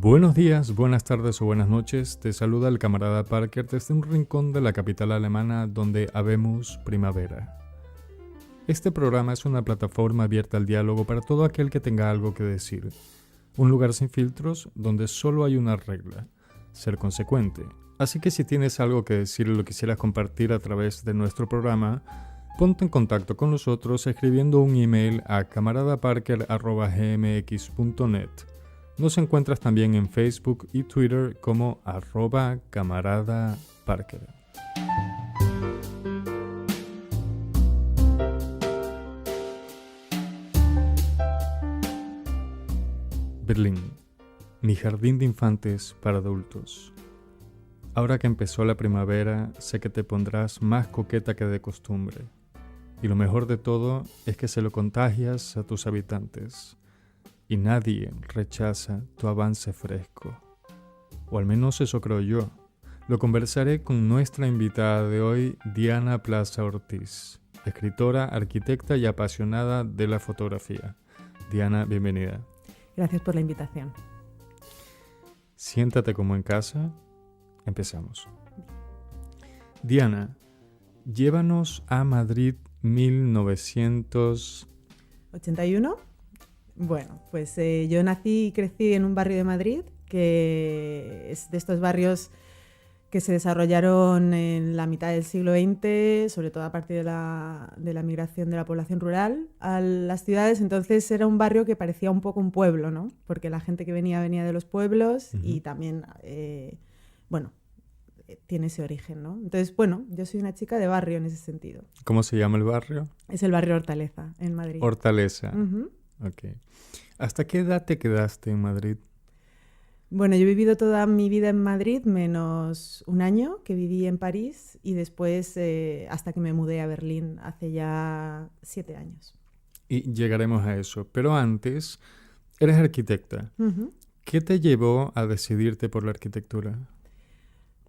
Buenos días, buenas tardes o buenas noches. Te saluda el camarada Parker desde un rincón de la capital alemana donde habemos primavera. Este programa es una plataforma abierta al diálogo para todo aquel que tenga algo que decir. Un lugar sin filtros donde solo hay una regla: ser consecuente. Así que si tienes algo que decir y lo quisieras compartir a través de nuestro programa, ponte en contacto con nosotros escribiendo un email a camaradaparker@gmx.net. Nos encuentras también en Facebook y Twitter como @camaradaparker. Berlín, mi jardín de infantes para adultos. Ahora que empezó la primavera, sé que te pondrás más coqueta que de costumbre. Y lo mejor de todo es que se lo contagias a tus habitantes. Y nadie rechaza tu avance fresco. O al menos eso creo yo. Lo conversaré con nuestra invitada de hoy, Diana Plaza Ortiz, escritora, arquitecta y apasionada de la fotografía. Diana, bienvenida. Gracias por la invitación. Siéntate como en casa. Empezamos. Diana, llévanos a Madrid 1981. Bueno, pues yo nací y crecí en un barrio de Madrid que es de estos barrios que se desarrollaron en la mitad del siglo XX, sobre todo a partir de la migración de la población rural a las ciudades. Entonces era un barrio que parecía un poco un pueblo, ¿no? Porque la gente que venía de los pueblos y también, tiene ese origen, ¿no? Entonces, bueno, yo soy una chica de barrio en ese sentido. ¿Cómo se llama el barrio? Es el barrio Hortaleza, en Madrid. Hortaleza. Uh-huh. Ok. ¿Hasta qué edad te quedaste en Madrid? Bueno, yo he vivido toda mi vida en Madrid, menos un año que viví en París y después hasta que me mudé a Berlín hace ya 7 años. Y llegaremos a eso. Pero antes, eres arquitecta. Uh-huh. ¿Qué te llevó a decidirte por la arquitectura?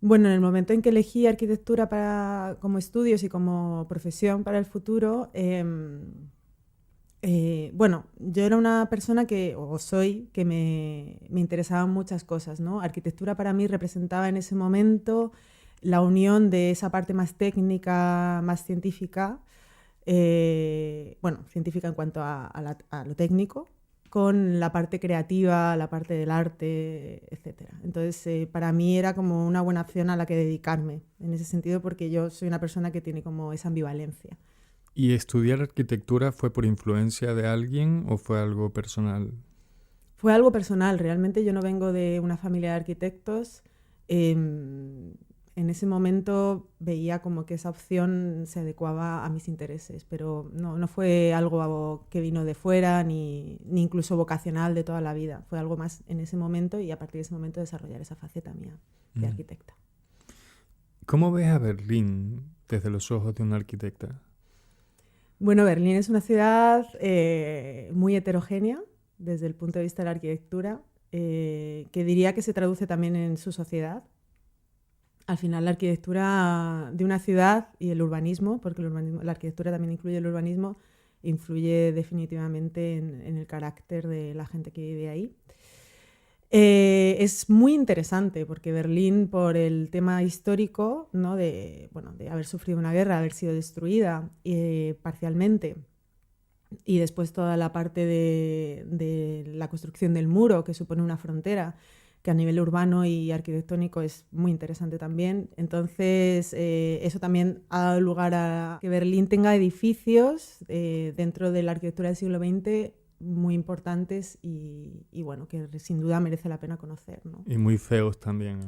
Bueno, en el momento en que elegí arquitectura como estudios y como profesión para el futuro, yo era una persona que me interesaban muchas cosas, ¿no? Arquitectura para mí representaba en ese momento la unión de esa parte más técnica, más científica, científica en cuanto a lo técnico, con la parte creativa, la parte del arte, etc. Entonces, para mí era como una buena opción a la que dedicarme, en ese sentido, porque yo soy una persona que tiene como esa ambivalencia. ¿Y estudiar arquitectura fue por influencia de alguien o fue algo personal? Fue algo personal. Realmente yo no vengo de una familia de arquitectos. En ese momento veía como que esa opción se adecuaba a mis intereses, pero no fue algo que vino de fuera ni incluso vocacional de toda la vida. Fue algo más en ese momento y a partir de ese momento desarrollar esa faceta mía de arquitecta. ¿Cómo ves a Berlín desde los ojos de una arquitecta? Bueno, Berlín es una ciudad muy heterogénea desde el punto de vista de la arquitectura, que diría que se traduce también en su sociedad. Al final, la arquitectura de una ciudad y el urbanismo, porque la arquitectura también incluye el urbanismo, influye definitivamente en el carácter de la gente que vive ahí. Es muy interesante porque Berlín, por el tema histórico, ¿no? de haber sufrido una guerra, haber sido destruida parcialmente, y después toda la parte de la construcción del muro, que supone una frontera, que a nivel urbano y arquitectónico es muy interesante también. Entonces, eso también ha dado lugar a que Berlín tenga edificios dentro de la arquitectura del siglo XX muy importantes y bueno, que sin duda merece la pena conocer, ¿no? Y muy feos también, ¿no?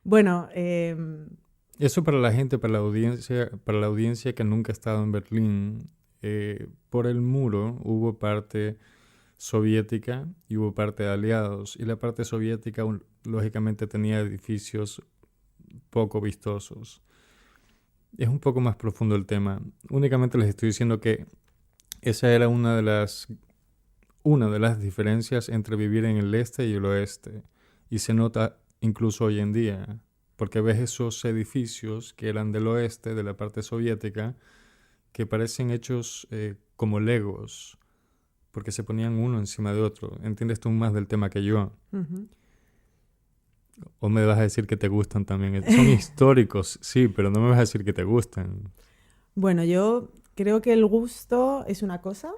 Bueno, eso para la gente, para la audiencia que nunca ha estado en Berlín, por el muro hubo parte soviética y hubo parte de aliados, y la parte soviética lógicamente tenía edificios poco vistosos. Es un poco más profundo el tema. Únicamente les estoy diciendo que esa era una de las diferencias entre vivir en el este y el oeste, y se nota incluso hoy en día, porque ves esos edificios que eran del oeste, de la parte soviética, que parecen hechos como legos, porque se ponían uno encima de otro. ¿Entiendes tú más del tema que yo? Ujú. ¿O me vas a decir que te gustan también? Son históricos, sí, pero no me vas a decir que te gustan. Bueno, yo creo que el gusto es una cosa,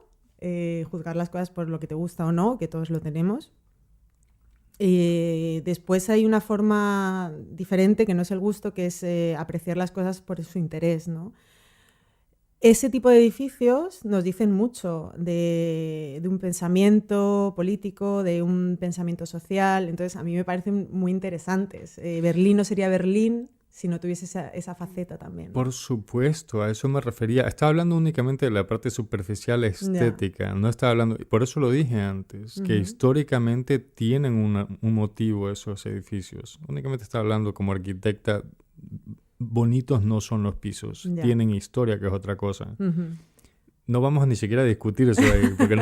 juzgar las cosas por lo que te gusta o no, que todos lo tenemos. Después hay una forma diferente que no es el gusto, que es apreciar las cosas por su interés, ¿no? Ese tipo de edificios nos dicen mucho de un pensamiento político, de un pensamiento social. Entonces, a mí me parecen muy interesantes. Berlín no sería Berlín si no tuviese esa faceta también, ¿no? Por supuesto, a eso me refería. Estaba hablando únicamente de la parte superficial Ya. estética. No estaba hablando, por eso lo dije antes, que Ujú. históricamente tienen un motivo esos edificios. Únicamente estaba hablando como arquitecta. Bonitos no son los pisos, Ya. tienen historia, que es otra cosa. Ujú. No vamos ni siquiera a discutir eso ahí, porque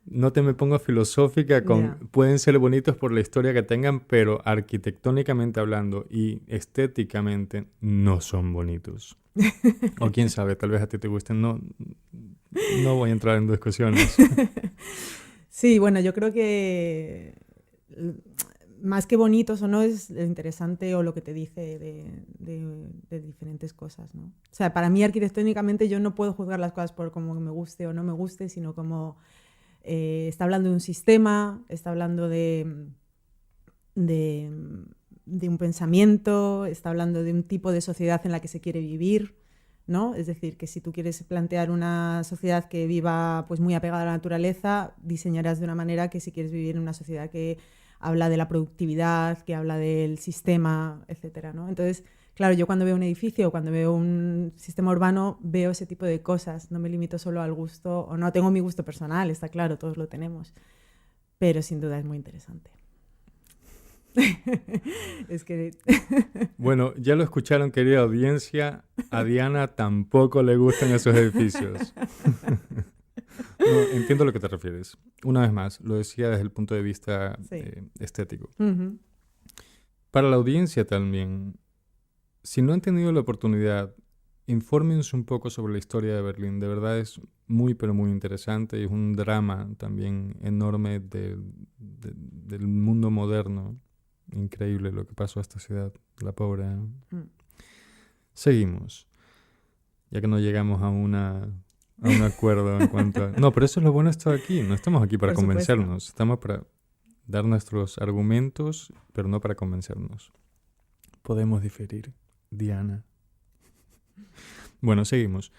no te me pongas filosófica con... Ya. Pueden ser bonitos por la historia que tengan, pero arquitectónicamente hablando y estéticamente no son bonitos. O quién sabe, tal vez a ti te gusten. No voy a entrar en discusiones. Sí, bueno, yo creo que más que bonitos o no es lo interesante o lo que te dice de diferentes cosas, ¿no? O sea, para mí arquitectónicamente yo no puedo juzgar las cosas por cómo me guste o no me guste, sino como está hablando de un sistema, está hablando de, de un pensamiento, está hablando de un tipo de sociedad en la que se quiere vivir, ¿no? Es decir, que si tú quieres plantear una sociedad que viva pues muy apegada a la naturaleza, diseñarás de una manera que si quieres vivir en una sociedad que habla de la productividad, que habla del sistema, etcétera, ¿no? Entonces, claro, yo cuando veo un edificio o cuando veo un sistema urbano veo ese tipo de cosas, no me limito solo al gusto, o no tengo mi gusto personal, está claro, todos lo tenemos, pero sin duda es muy interesante. Es que... Bueno, ya lo escucharon, querida audiencia. A Diana tampoco le gustan esos edificios. No, entiendo a lo que te refieres. Una vez más, lo decía desde el punto de vista Sí. estético. Uh-huh. Para la audiencia también, si no han tenido la oportunidad, infórmense un poco sobre la historia de Berlín. De verdad es muy, pero muy interesante y es un drama también enorme del mundo moderno. Increíble lo que pasó a esta ciudad, la pobre. Mm. Seguimos, ya que no llegamos a un acuerdo en cuanto a... No, pero eso es lo bueno de estar aquí. No estamos aquí para Por supuesto. convencernos. Estamos para dar nuestros argumentos, pero no para convencernos. Podemos diferir, Diana. Bueno, seguimos.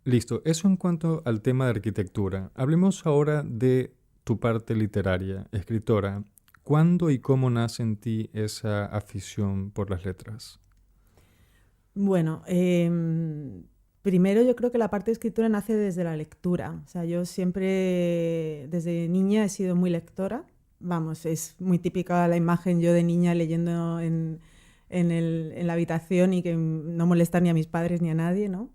Listo. Eso en cuanto al tema de arquitectura. Hablemos ahora de tu parte literaria, escritora. ¿Cuándo y cómo nace en ti esa afición por las letras? Bueno, primero yo creo que la parte de escritura nace desde la lectura. O sea, yo siempre, desde niña, he sido muy lectora. Vamos, es muy típica la imagen yo de niña leyendo en la habitación y que no molestar ni a mis padres ni a nadie, ¿no?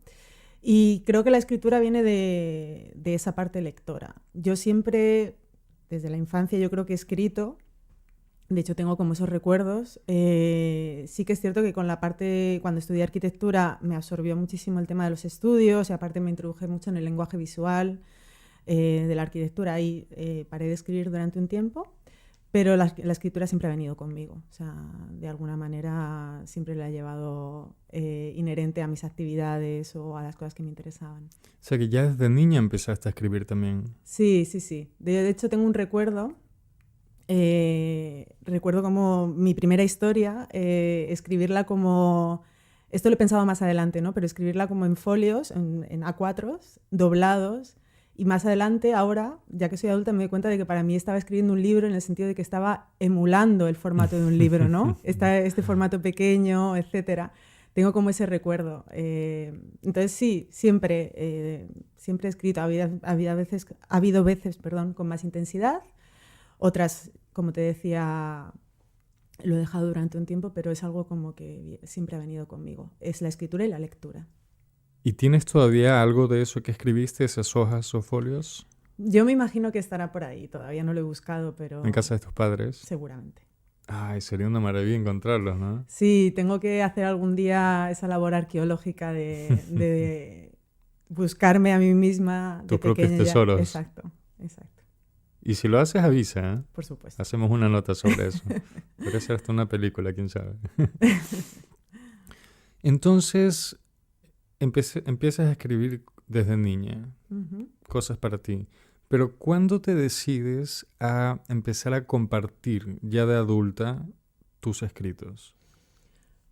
Y creo que la escritura viene de esa parte lectora. Yo siempre, desde la infancia, yo creo que he escrito. De hecho, tengo como esos recuerdos. Sí que es cierto que con la parte, cuando estudié arquitectura, me absorbió muchísimo el tema de los estudios y aparte me introduje mucho en el lenguaje visual de la arquitectura. Ahí paré de escribir durante un tiempo, pero la escritura siempre ha venido conmigo. O sea, de alguna manera siempre la he llevado inherente a mis actividades o a las cosas que me interesaban. O sea que ya desde niña empezaste a escribir también. Sí, sí, sí. De hecho, tengo un recuerdo. Recuerdo como mi primera historia, escribirla como, esto lo he pensado más adelante, ¿no? Pero escribirla como en folios, en A4, doblados, y más adelante, ahora, ya que soy adulta, me doy cuenta de que para mí estaba escribiendo un libro en el sentido de que estaba emulando el formato de un libro, ¿no? Este formato pequeño, etcétera. Tengo como ese recuerdo. Entonces sí, siempre he escrito. Ha habido veces, perdón, con más intensidad. Otras, como te decía, lo he dejado durante un tiempo, pero es algo como que siempre ha venido conmigo. Es la escritura y la lectura. ¿Y tienes todavía algo de eso que escribiste, esas hojas o folios, Yo me imagino que estará por ahí. Todavía no lo he buscado, pero en casa de tus padres? seguramente. Ay, sería una maravilla encontrarlos, ¿no? Sí, tengo que hacer algún día esa labor arqueológica buscarme a mí misma de tus propios pequeña. tesoros. Exacto. Y si lo haces, avisa, ¿eh? Por supuesto. Hacemos una nota sobre eso. Podría ser hasta una película, quién sabe. Entonces, empiezas a escribir desde niña, cosas para ti. Pero ¿cuándo te decides a empezar a compartir ya de adulta tus escritos?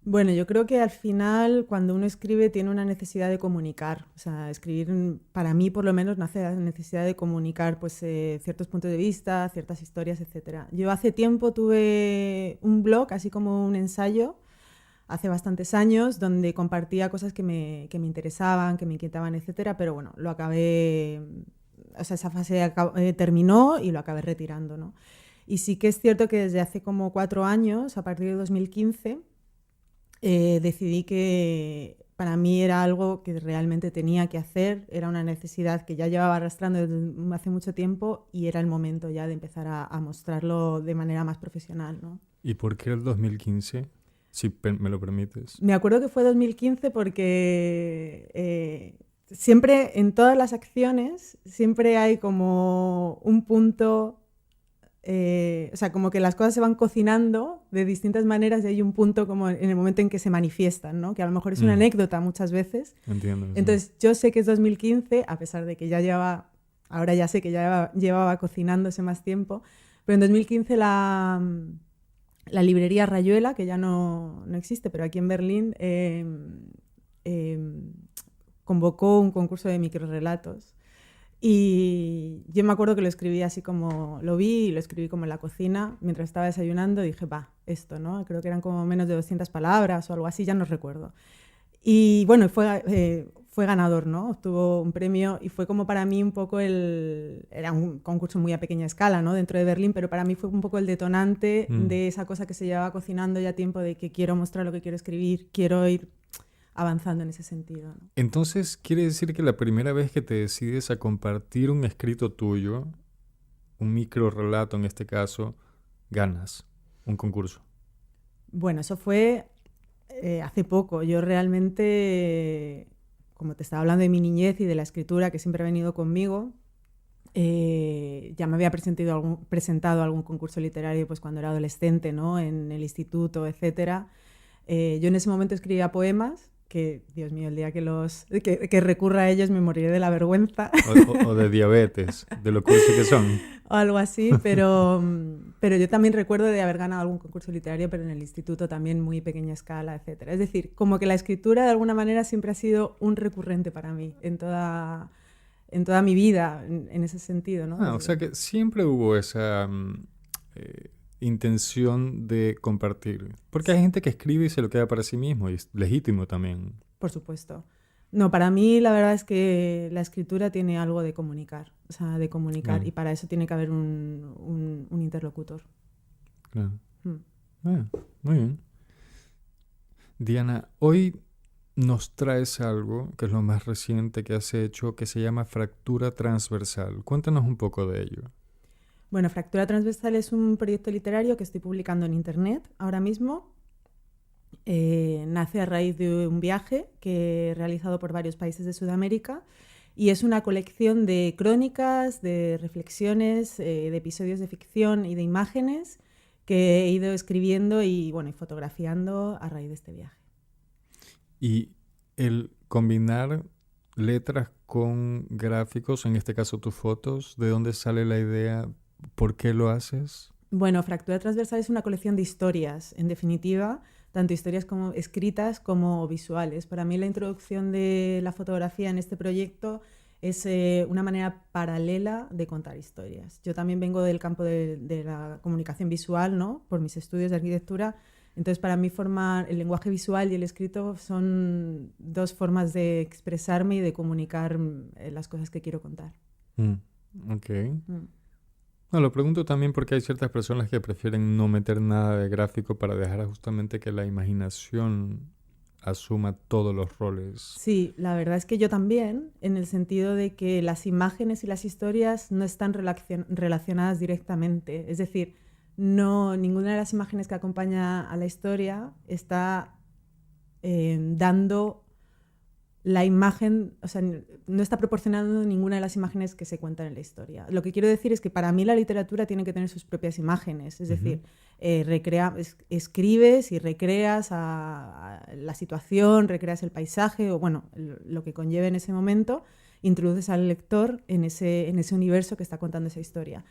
Bueno, yo creo que al final cuando uno escribe tiene una necesidad de comunicar. O sea, escribir para mí por lo menos nace de la necesidad de comunicar pues, ciertos puntos de vista, ciertas historias, etc. Yo hace tiempo tuve un blog, así como un ensayo, hace bastantes años, donde compartía cosas que me interesaban, que me inquietaban, etc. Pero bueno, lo acabé, o sea, esa fase terminó y lo acabé retirando, ¿no? Y sí que es cierto que desde hace como 4 años, a partir de 2015, decidí que para mí era algo que realmente tenía que hacer, era una necesidad que ya llevaba arrastrando desde hace mucho tiempo y era el momento ya de empezar a mostrarlo de manera más profesional, ¿no? ¿Y por qué el 2015? Si me lo permites. Me acuerdo que fue 2015 porque siempre en todas las acciones siempre hay como un punto. O sea, como que las cosas se van cocinando de distintas maneras y hay un punto como en el momento en que se manifiestan, ¿no? Que a lo mejor es una anécdota muchas veces. Entiendo. Entonces, yo sé que es 2015, a pesar de que ahora ya sé que ya llevaba cocinándose más tiempo, pero en 2015 la librería Rayuela, que ya no existe, pero aquí en Berlín, convocó un concurso de microrrelatos. Y yo me acuerdo que lo escribí así como lo vi y lo escribí como en la cocina mientras estaba desayunando. Dije, esto, ¿no? Creo que eran como menos de 200 palabras o algo así, ya no recuerdo. Y bueno, fue ganador, ¿no? Obtuvo un premio y fue como para mí un poco era un concurso muy a pequeña escala, ¿no? Dentro de Berlín, pero para mí fue un poco el detonante de esa cosa que se llevaba cocinando ya tiempo de que quiero mostrar lo que quiero escribir, quiero ir avanzando en ese sentido, ¿no? Entonces, ¿quiere decir que la primera vez que te decides a compartir un escrito tuyo, un microrrelato en este caso, ganas un concurso? Bueno, eso fue hace poco. Yo realmente, como te estaba hablando de mi niñez y de la escritura que siempre ha venido conmigo, ya me había presentado algún concurso literario pues cuando era adolescente, ¿no? En el instituto, etc. Yo en ese momento escribía poemas que, Dios mío, el día que recurra a ellos me moriré de la vergüenza. O de diabetes, de lo cursi que son. O algo así, pero yo también recuerdo de haber ganado algún concurso literario, pero en el instituto también muy pequeña escala, etc. Es decir, como que la escritura de alguna manera siempre ha sido un recurrente para mí en toda mi vida, en ese sentido, ¿no? O sea que siempre hubo esa intención de compartir. Porque hay gente que escribe y se lo queda para sí mismo y es legítimo también. Por supuesto. No, para mí la verdad es que la escritura tiene algo de comunicar, o sea, de comunicar, y para eso tiene que haber un interlocutor. Claro. Muy bien. Diana, hoy nos traes algo que es lo más reciente que has hecho, que se llama Fractura Transversal. Cuéntanos un poco de ello. Bueno, Fractura Transversal es un proyecto literario que estoy publicando en internet ahora mismo. Nace a raíz de un viaje que he realizado por varios países de Sudamérica y es una colección de crónicas, de reflexiones, de episodios de ficción y de imágenes que he ido escribiendo y fotografiando a raíz de este viaje. Y el combinar letras con gráficos, en este caso tus fotos, ¿de dónde sale la idea? ¿Por qué lo haces? Bueno, Fractura Transversal es una colección de historias, en definitiva, tanto historias como escritas como visuales. Para mí la introducción de la fotografía en este proyecto es una manera paralela de contar historias. Yo también vengo del campo de la comunicación visual, ¿no? Por mis estudios de arquitectura. Entonces, para mí formar el lenguaje visual y el escrito son dos formas de expresarme y de comunicar las cosas que quiero contar. Ok. No, lo pregunto también porque hay ciertas personas que prefieren no meter nada de gráfico para dejar justamente que la imaginación asuma todos los roles. Sí, la verdad es que yo también, en el sentido de que las imágenes y las historias no están relacionadas directamente. Es decir, ninguna de las imágenes que acompaña a la historia está dando la imagen, o sea, no está proporcionando ninguna de las imágenes que se cuentan en la historia. Lo que quiero decir es que para mí la literatura tiene que tener sus propias imágenes, es decir, escribes y recreas a la situación, recreas el paisaje o bueno, lo que conlleve en ese momento, introduces al lector en ese universo que está contando esa historia.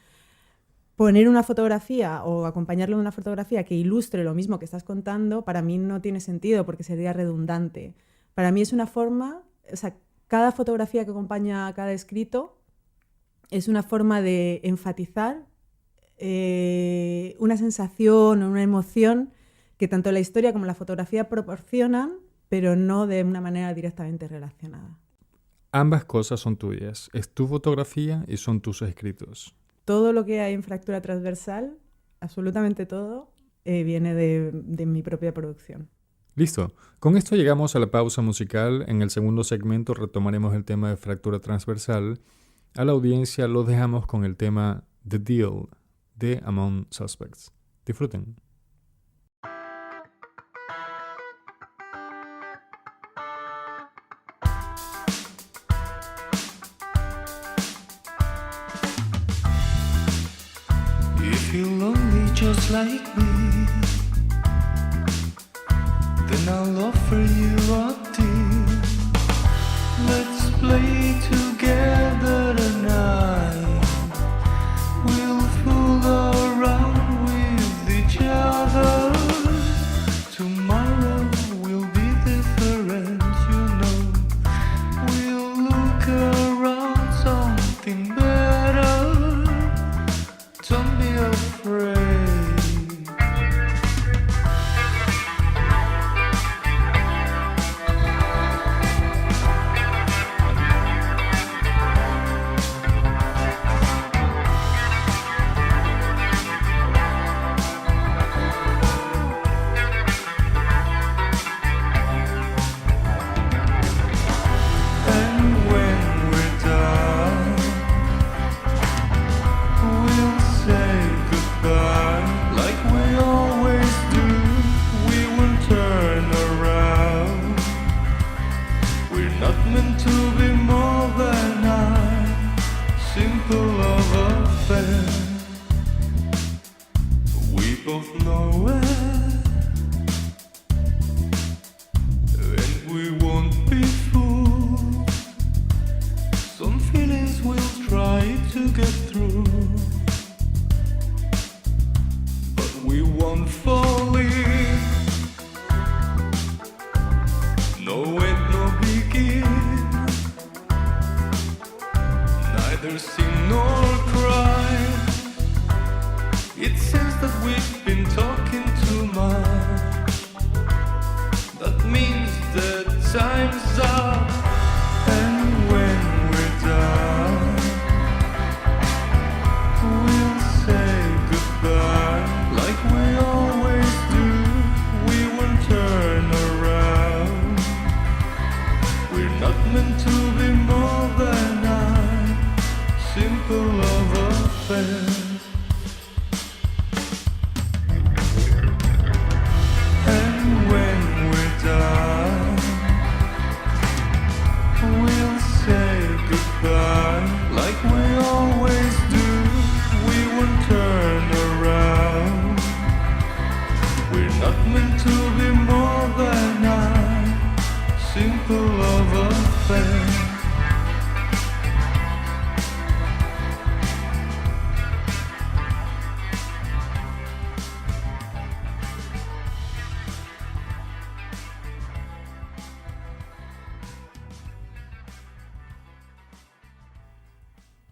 Poner una fotografía o acompañarlo de una fotografía que ilustre lo mismo que estás contando, para mí no tiene sentido porque sería redundante. Para mí es una forma, o sea, cada fotografía que acompaña a cada escrito es una forma de enfatizar una sensación o una emoción que tanto la historia como la fotografía proporcionan, pero no de una manera directamente relacionada. Ambas cosas son tuyas. Es tu fotografía y son tus escritos. Todo lo que hay en Fractura Transversal, absolutamente todo, viene de mi propia producción. Listo. Con esto llegamos a la pausa musical. En el segundo segmento retomaremos el tema de Fractura Transversal. A la audiencia los dejamos con el tema The Deal de Among Suspects. Disfruten. If you're lonely just like me, then I'll offer you a deal. Let's play together tonight. We'll fool around with each other. Tomorrow will be different, you know. We'll look around something better. Don't be afraid.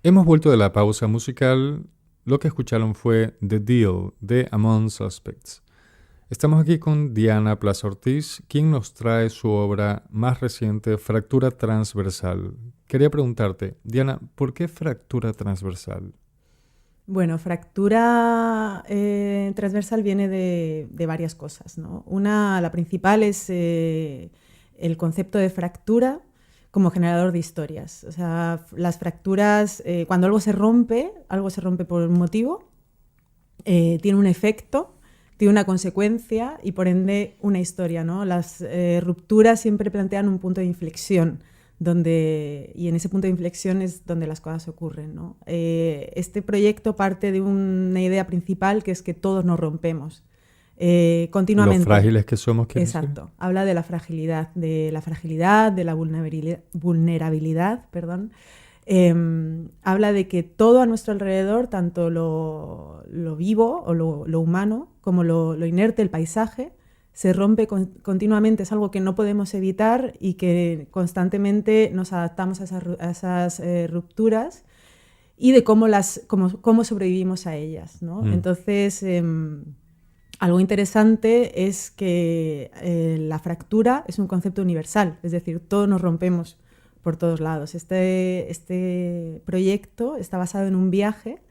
Hemos vuelto de la pausa musical. Lo que escucharon fue The Deal de Among Suspects. Estamos aquí con Diana Plaza Ortiz, quien nos trae su obra más reciente, Fractura Transversal. Quería preguntarte, Diana, ¿por qué Fractura Transversal? Bueno, fractura transversal viene de varias cosas, ¿no? La principal es el concepto de fractura como generador de historias. O sea, las fracturas, cuando algo se rompe por un motivo, tiene un efecto tiene una consecuencia y por ende una historia, ¿no? Las rupturas siempre plantean un punto de inflexión, y en ese punto de inflexión es donde las cosas ocurren, ¿no? Este proyecto parte de una idea principal, que es que todos nos rompemos continuamente. Los frágiles que somos, ¿quieres decir? Exacto. Habla de la fragilidad, de la vulnerabilidad, perdón. Habla de que todo a nuestro alrededor, tanto lo vivo o lo humano, como lo inerte, el paisaje, se rompe continuamente, es algo que no podemos evitar y que constantemente nos adaptamos a esas rupturas y de cómo sobrevivimos a ellas, ¿no? Entonces, algo interesante es que la fractura es un concepto universal, es decir, todos nos rompemos por todos lados. Este proyecto está basado en un viaje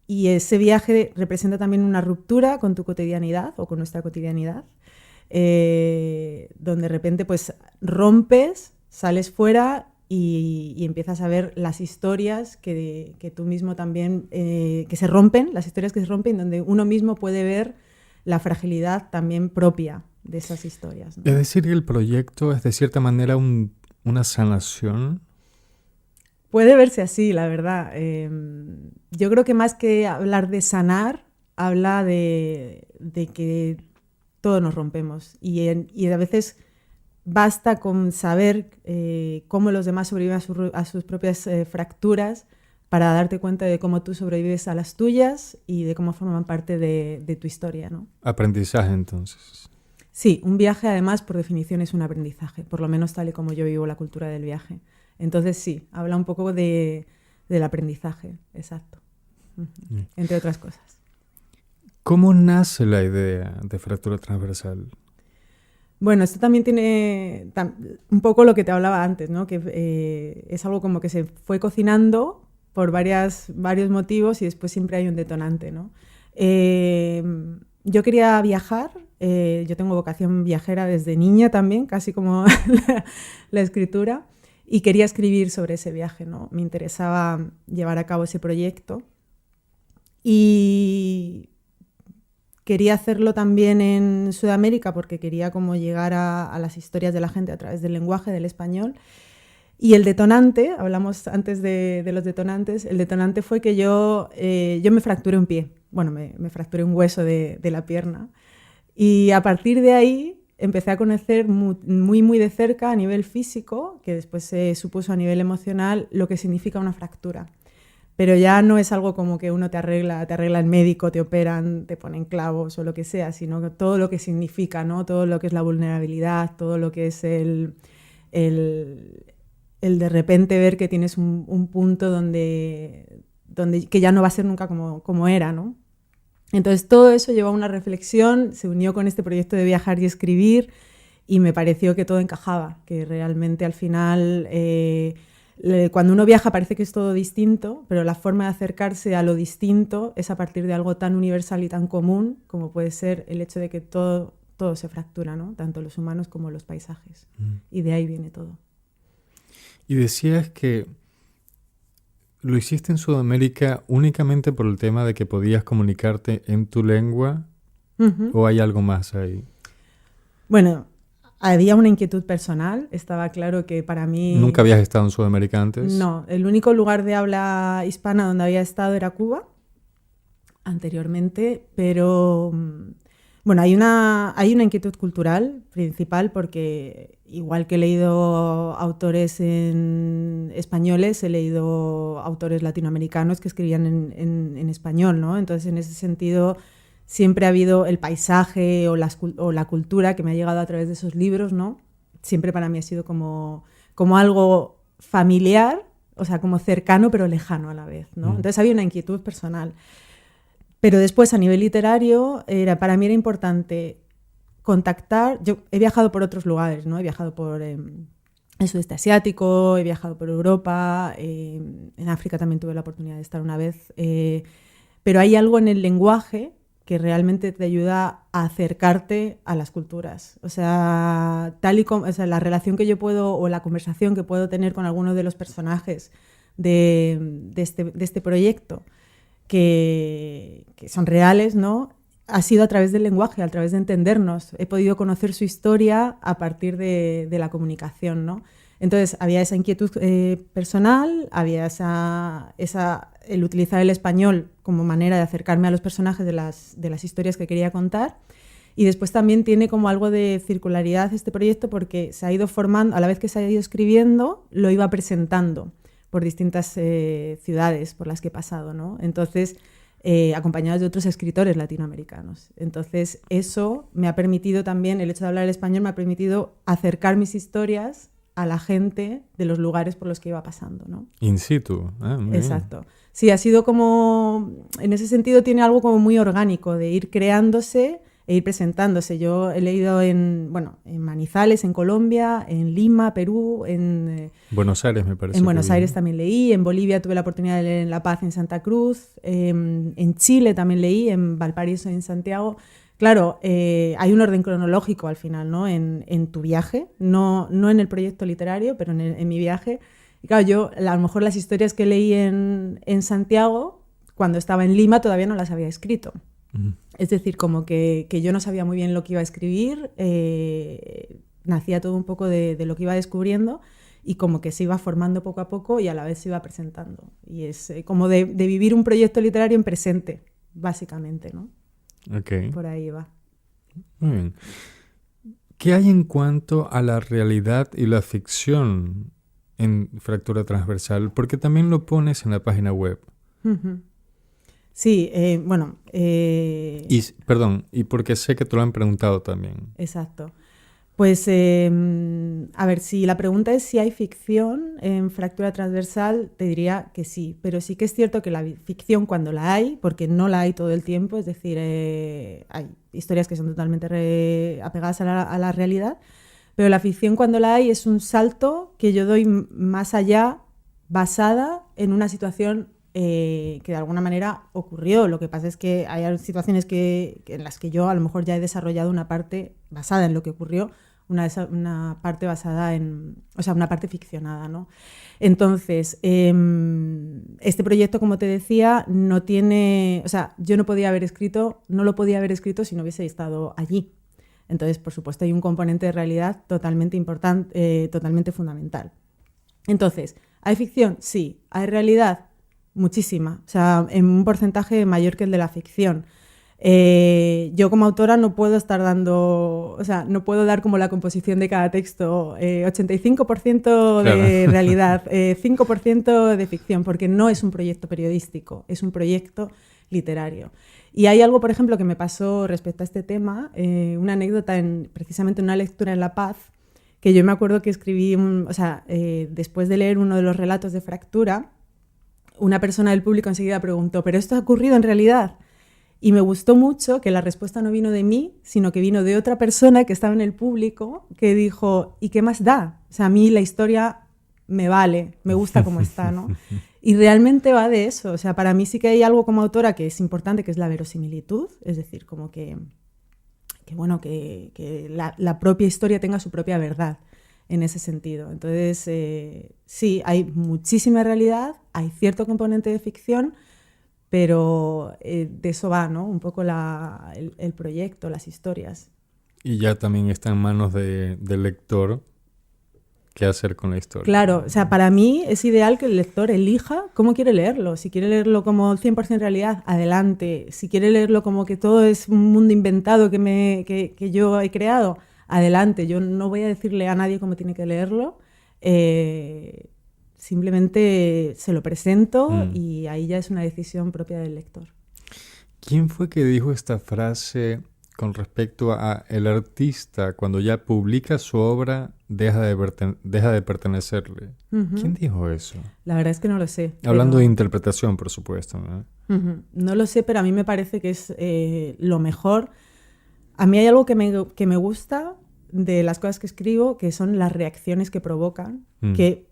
y ese viaje representa también una ruptura con tu cotidianidad o con nuestra cotidianidad, donde de repente pues rompes, sales fuera y empiezas a ver las historias que tú mismo también, que se rompen, las historias que se rompen, donde uno mismo puede ver la fragilidad también propia de esas historias, ¿no? Es decir, que el proyecto es de cierta manera una sanación. Puede verse así, la verdad. Yo creo que más que hablar de sanar, habla de que todos nos rompemos y a veces basta con saber cómo los demás sobreviven a sus propias fracturas para darte cuenta de cómo tú sobrevives a las tuyas y de cómo forman parte de tu historia, ¿no? Aprendizaje, entonces. Sí, un viaje además por definición es un aprendizaje, por lo menos tal y como yo vivo la cultura del viaje. Entonces sí, habla un poco del aprendizaje, exacto, entre otras cosas. ¿Cómo nace la idea de fractura transversal? Bueno, esto también tiene un poco lo que te hablaba antes, ¿no? Que es algo como que se fue cocinando por varios motivos y después siempre hay un detonante, ¿no? Yo quería viajar, yo tengo vocación viajera desde niña también, casi como la escritura, y quería escribir sobre ese viaje, ¿no? Me interesaba llevar a cabo ese proyecto y quería hacerlo también en Sudamérica porque quería como llegar a las historias de la gente a través del lenguaje, del español. Y el detonante, hablamos antes de los detonantes, el detonante fue que yo me fracturé un pie, bueno, me fracturé un hueso de la pierna y a partir de ahí empecé a conocer muy, muy de cerca a nivel físico, que después se supuso a nivel emocional, lo que significa una fractura. Pero ya no es algo como que uno te arregla el médico, te operan, te ponen clavos o lo que sea, sino que todo lo que significa, ¿no? Todo lo que es la vulnerabilidad, todo lo que es el de repente ver que tienes un punto donde que ya no va a ser nunca como era, ¿no? Entonces todo eso llevó a una reflexión, se unió con este proyecto de viajar y escribir y me pareció que todo encajaba, que realmente al final cuando uno viaja parece que es todo distinto, pero la forma de acercarse a lo distinto es a partir de algo tan universal y tan común como puede ser el hecho de que todo se fractura, ¿no? Tanto los humanos como los paisajes. Y de ahí viene todo. Y decías que lo hiciste en Sudamérica únicamente por el tema de que podías comunicarte en tu lengua, ¿o hay algo más ahí? Bueno, había una inquietud personal, estaba claro que para mí... ¿Nunca habías estado en Sudamérica antes? No, el único lugar de habla hispana donde había estado era Cuba, anteriormente, pero bueno, hay una inquietud cultural principal porque igual que he leído autores españoles, he leído autores latinoamericanos que escribían en español, ¿no? Entonces, en ese sentido, siempre ha habido el paisaje o la cultura que me ha llegado a través de esos libros, ¿no? Siempre para mí ha sido como algo familiar, o sea, como cercano pero lejano a la vez, ¿no? Entonces había una inquietud personal. Pero después, a nivel literario, para mí era importante contactar. Yo he viajado por otros lugares, ¿no? He viajado por el sudeste asiático, he viajado por Europa, en África también tuve la oportunidad de estar una vez, pero hay algo en el lenguaje que realmente te ayuda a acercarte a las culturas. O sea, la relación que yo puedo, o la conversación que puedo tener con algunos de los personajes de este proyecto, que son reales, ¿no? ha sido a través del lenguaje, a través de entendernos. He podido conocer su historia a partir de la comunicación, ¿no? Entonces, había esa inquietud personal, había el utilizar el español como manera de acercarme a los personajes de las historias que quería contar. Y después también tiene como algo de circularidad este proyecto porque se ha ido formando, a la vez que se ha ido escribiendo, lo iba presentando por distintas ciudades por las que he pasado, ¿no? Entonces, acompañados de otros escritores latinoamericanos. Entonces, eso me ha permitido también, el hecho de hablar el español me ha permitido acercar mis historias a la gente de los lugares por los que iba pasando, ¿no? In situ. Muy Exacto. Bien. Sí, ha sido como, en ese sentido tiene algo como muy orgánico de ir creándose e ir presentándose. Yo he leído en Manizales, en Colombia, en Lima, Perú, en Buenos Aires, me parece. En Buenos Aires también leí, en Bolivia tuve la oportunidad de leer en La Paz, en Santa Cruz, en Chile también leí, en Valparaíso, en Santiago. Claro, hay un orden cronológico al final, ¿no? En tu viaje, no en el proyecto literario, pero en mi viaje. Y claro, yo a lo mejor las historias que leí en Santiago, cuando estaba en Lima, todavía no las había escrito. Uh-huh. Es decir, como que yo no sabía muy bien lo que iba a escribir, nacía todo un poco de lo que iba descubriendo y como que se iba formando poco a poco y a la vez se iba presentando. Y es como de vivir un proyecto literario en presente, básicamente, ¿no? Okay. Por ahí va. Muy bien. ¿Qué hay en cuanto a la realidad y la ficción en Fractura Transversal? Porque también lo pones en la página web. Uh-huh. Sí, y porque sé que te lo han preguntado también. Exacto. Pues, a ver, si la pregunta es si hay ficción en Fractura Transversal, te diría que sí, pero sí que es cierto que la ficción cuando la hay, porque no la hay todo el tiempo, es decir, hay historias que son totalmente apegadas a la realidad, pero la ficción cuando la hay es un salto que yo doy más allá, basada en una situación que de alguna manera ocurrió. Lo que pasa es que hay situaciones en las que yo a lo mejor ya he desarrollado una parte basada en lo que ocurrió, una parte basada una parte ficcionada, ¿no? Entonces, este proyecto, como te decía, no tiene, yo no lo podía haber escrito si no hubiese estado allí. Entonces, por supuesto, hay un componente de realidad totalmente importante, totalmente fundamental. Entonces, ¿hay ficción? Sí. ¿Hay realidad? Muchísima, en un porcentaje mayor que el de la ficción. Yo como autora no puedo no puedo dar como la composición de cada texto, 85% de realidad, 5% de ficción, porque no es un proyecto periodístico, es un proyecto literario. Y hay algo, por ejemplo, que me pasó respecto a este tema, una anécdota precisamente en una lectura en La Paz, que yo me acuerdo que escribí, después de leer uno de los relatos de Fractura, una persona del público enseguida preguntó, ¿pero esto ha ocurrido en realidad? Y me gustó mucho que la respuesta no vino de mí, sino que vino de otra persona que estaba en el público, que dijo, ¿y qué más da? A mí la historia me vale, me gusta como está, ¿no? Y realmente va de eso. Para mí sí que hay algo como autora que es importante, que es la verosimilitud, es decir, como que la propia historia tenga su propia verdad. En ese sentido. Entonces, sí, hay muchísima realidad, hay cierto componente de ficción, pero de eso va, ¿no? Un poco el proyecto, las historias. Y ya también está en manos del lector qué hacer con la historia. Claro, para mí es ideal que el lector elija cómo quiere leerlo. Si quiere leerlo como 100% realidad, adelante. Si quiere leerlo como que todo es un mundo inventado que yo he creado, adelante. Yo no voy a decirle a nadie cómo tiene que leerlo, simplemente se lo presento y ahí ya es una decisión propia del lector. ¿Quién fue que dijo esta frase con respecto a el artista cuando ya publica su obra deja de pertenecerle? Uh-huh. ¿Quién dijo eso? La verdad es que no lo sé. Hablando de interpretación, por supuesto, ¿no? Uh-huh. No lo sé, pero a mí me parece que es lo mejor. A mí hay algo que me gusta de las cosas que escribo, que son las reacciones que provocan, que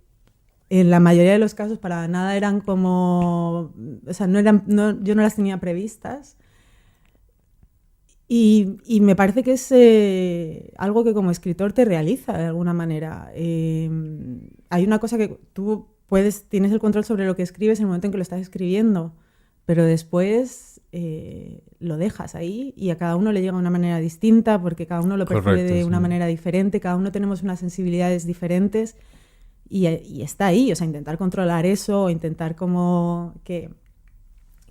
en la mayoría de los casos para nada eran como... yo no las tenía previstas. Y me parece que es algo que como escritor te realiza de alguna manera. Hay una cosa que tú tienes el control sobre lo que escribes en el momento en que lo estás escribiendo, pero después lo dejas ahí y a cada uno le llega de una manera distinta porque cada uno lo percibe Correcto, de sí. una manera diferente, cada uno tenemos unas sensibilidades diferentes y está ahí, o sea, intentar controlar eso o intentar como que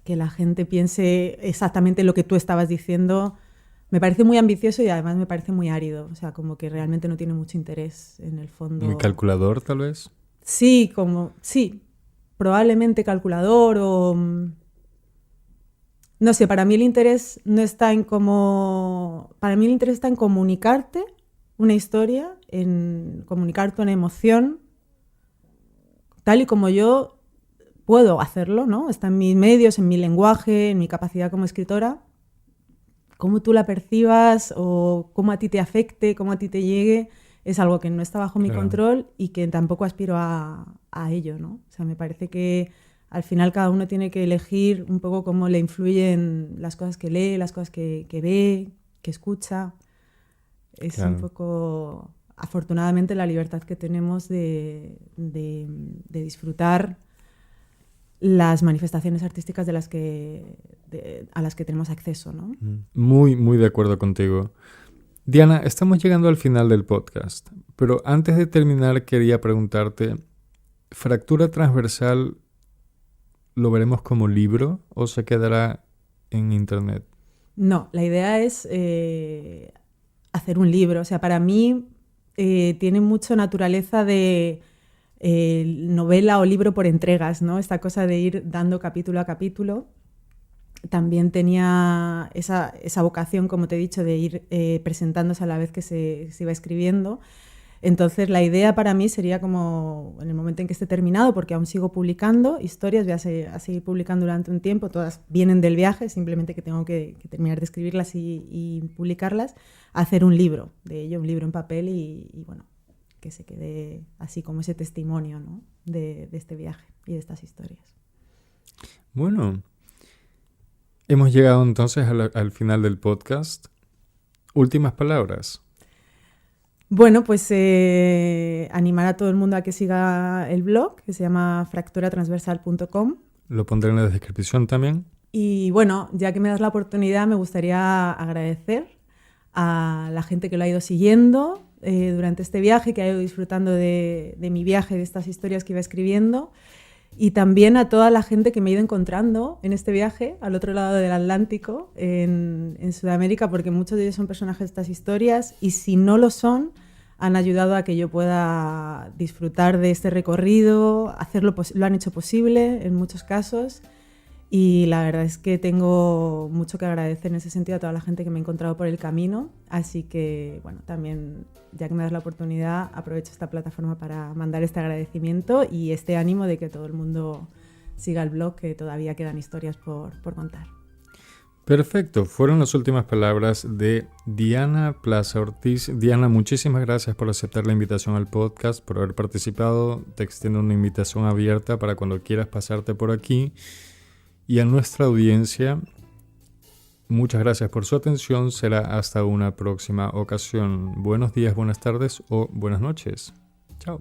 la gente piense exactamente lo que tú estabas diciendo, me parece muy ambicioso y además me parece muy árido, o sea, como que realmente no tiene mucho interés en el fondo. Muy calculador, tal vez. Sí, probablemente calculador o... No sé, para mí el interés no está en cómo... Para mí el interés está en comunicarte una historia, en comunicarte una emoción, tal y como yo puedo hacerlo, ¿no? Está en mis medios, en mi lenguaje, en mi capacidad como escritora. Cómo tú la percibas o cómo a ti te afecte, cómo a ti te llegue, es algo que no está bajo mi control y que tampoco aspiro a ello, ¿no? O sea, me parece que al final cada uno tiene que elegir un poco cómo le influyen las cosas que lee, las cosas que ve, que escucha. Es un poco, afortunadamente, la libertad que tenemos de disfrutar las manifestaciones artísticas a las que tenemos acceso, ¿no? Muy, muy de acuerdo contigo. Diana, estamos llegando al final del podcast, pero antes de terminar quería preguntarte, ¿Fractura Transversal lo veremos como libro o se quedará en internet? No, la idea es hacer un libro. O sea, para mí tiene mucho naturaleza de novela o libro por entregas, ¿no? Esta cosa de ir dando capítulo a capítulo. También tenía esa vocación, como te he dicho, de ir presentándose a la vez que se iba escribiendo. Entonces la idea para mí sería como en el momento en que esté terminado, porque aún sigo publicando historias, voy a seguir publicando durante un tiempo, todas vienen del viaje, simplemente que tengo que terminar de escribirlas y publicarlas, hacer un libro de ello, un libro en papel y bueno, que se quede así como ese testimonio, ¿no? de este viaje y de estas historias. Bueno, hemos llegado entonces al final del podcast. Últimas palabras. Bueno, pues animar a todo el mundo a que siga el blog, que se llama fracturatransversal.com. Lo pondré en la descripción también. Y bueno, ya que me das la oportunidad, me gustaría agradecer a la gente que lo ha ido siguiendo durante este viaje, que ha ido disfrutando de mi viaje, de estas historias que iba escribiendo. Y también a toda la gente que me he ido encontrando en este viaje, al otro lado del Atlántico, en Sudamérica, porque muchos de ellos son personajes de estas historias y si no lo son, han ayudado a que yo pueda disfrutar de este recorrido, lo han hecho posible en muchos casos y la verdad es que tengo mucho que agradecer en ese sentido a toda la gente que me ha encontrado por el camino, así que bueno, también ya que me das la oportunidad aprovecho esta plataforma para mandar este agradecimiento y este ánimo de que todo el mundo siga el blog, que todavía quedan historias por contar. Perfecto, fueron las últimas palabras de Diana Plaza Ortiz. Diana, muchísimas gracias por aceptar la invitación al podcast, por haber participado. Te extiendo una invitación abierta para cuando quieras pasarte por aquí. Y a nuestra audiencia, muchas gracias por su atención. Será hasta una próxima ocasión. Buenos días, buenas tardes o buenas noches. Chao.